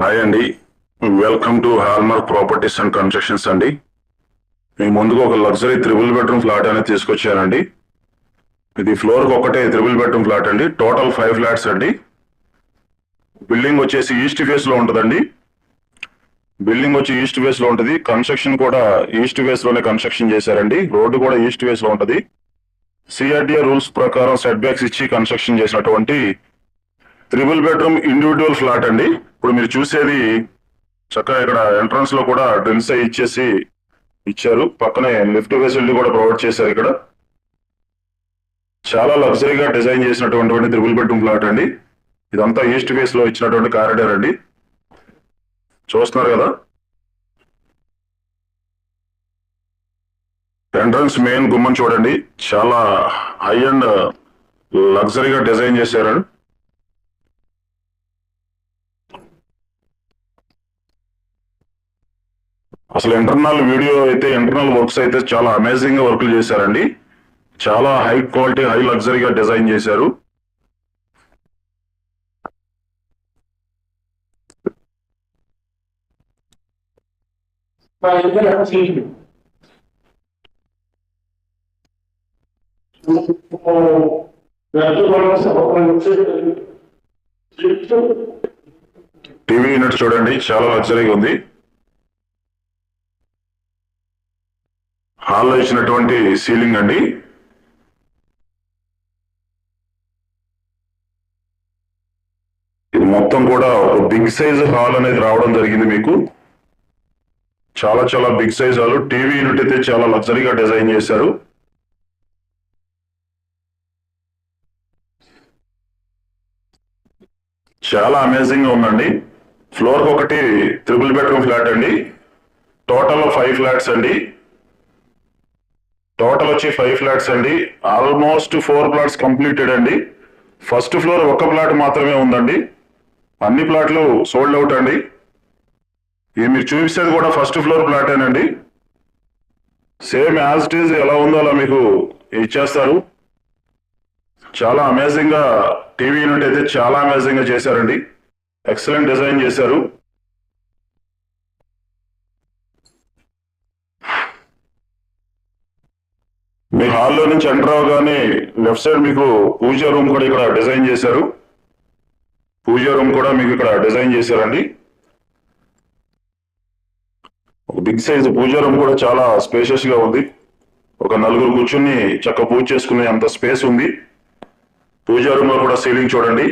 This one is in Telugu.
హాయ్ అండి, welcome to hallmark properties and constructions అండి. మీ ముందుకు ఒక లగ్జరీ 3 బెడ్రూమ్ ఫ్లాట్ అనేది తీసుకొచ్చానండి. ఇది ఫ్లోర్కి ఒకటే 3 బెడ్రూమ్ ఫ్లాట్ అండి. టోటల్ 5 ఫ్లాట్స్ అండి. బిల్డింగ్ వచ్చేసి ఈస్ట్ ఫేస్ లో ఉంటుందండి. బిల్డింగ్ వచ్చి ఈస్ట్ ఫేస్ లో ఉంటుంది. కన్స్ట్రక్షన్ కూడా ఈస్ట్ ఫేస్ లోనే కన్స్ట్రక్షన్ చేశారండి. రోడ్డు కూడా ఈస్ట్ ఫేస్ లో ఉంటుంది. సిఆర్డిఏ రూల్స్ ప్రకారం సెట్ బ్యాక్స్ ఇచ్చి కన్స్ట్రక్షన్ చేసినటువంటి 3 బెడ్రూమ్ ఇండివిజువల్ ఫ్లాట్ అండి. ఇప్పుడు మీరు చూసేది చక్కగా ఇక్కడ ఎంట్రన్స్ లో కూడా డ్రిల్స్ ఇచ్చేసి ఇచ్చారు. పక్కనే లిఫ్ట్ ఫెసిలిటీ కూడా ప్రొవైడ్ చేశారు. ఇక్కడ చాలా లగ్జరీగా డిజైన్ చేసినటువంటి 3 బెడ్రూమ్ ఫ్లాట్ అండి. ఇదంతా ఈస్ట్ ఫేస్ లో ఇచ్చినటువంటి కారిడార్ అండి. చూస్తున్నారు కదా, ఎంట్రన్స్ మెయిన్ గుమ్మం చూడండి, చాలా హై అండ్ లగ్జరీగా డిజైన్ చేశారు. అసలు ఇంటర్నల్ వీడియో అయితే ఇంటర్నల్ వర్క్స్ అయితే చాలా అమేజింగ్ గా వర్క్లు చేశారండి. చాలా హై క్వాలిటీ హై లగ్జరీగా డిజైన్ చేశారు. టీవీ యూనిట్ చూడండి, చాలా లగ్జరీగా ఉంది. హాల్లో ఇచ్చినటువంటి సీలింగ్ అండి. ఇది మొత్తం కూడా ఒక బిగ్ సైజ్ హాల్ అనేది రావడం జరిగింది. మీకు చాలా big size hall. TV unit అయితే చాలా లగ్జరీగా డిజైన్ చేశారు. చాలా అమేజింగ్ గా ఉందండి. ఫ్లోర్ ఒకటి 3 బెడ్రూమ్ ఫ్లాట్ అండి. టోటల్ 5 ఫ్లాట్స్ అండి. టోటల్ వచ్చి 5 ఫ్లాట్స్ అండి. ఆల్మోస్ట్ 4 ఫ్లాట్స్ కంప్లీటెడ్ అండి. ఫస్ట్ ఫ్లోర్ ఒక ఫ్లాట్ మాత్రమే ఉందండి. అన్ని ఫ్లాట్లు సోల్డ్ అవుట్ అండి. ఇది మీరు చూపిస్తేది కూడా ఫస్ట్ ఫ్లోర్ ఫ్లాటేనండి. సేమ్ యాజ్ ఇట్ ఈజ్ ఎలా ఉందో అలా మీకు ఇచ్చేస్తారు. చాలా అమేజింగ్ గా టీవీ యూనిట్ అయితే చాలా అమేజింగ్ గా చేశారండి. ఎక్సలెంట్ డిజైన్ చేశారు. మీ హాల్లో నుంచి ఎంటర్ అవగానే లెఫ్ట్ సైడ్ మీకు పూజా రూమ్ కూడా ఇక్కడ డిజైన్ చేశారు. పూజా రూమ్ కూడా మీకు ఇక్కడ డిజైన్ చేశారండి. ఒక బిగ్ సైజ్ పూజా రూమ్ కూడా చాలా స్పేషియస్ గా ఉంది. ఒక 4 కూర్చుని చక్కగా పూజ చేసుకునే అంత స్పేస్ ఉంది. పూజా రూమ్ లో కూడా సీలింగ్ చూడండి,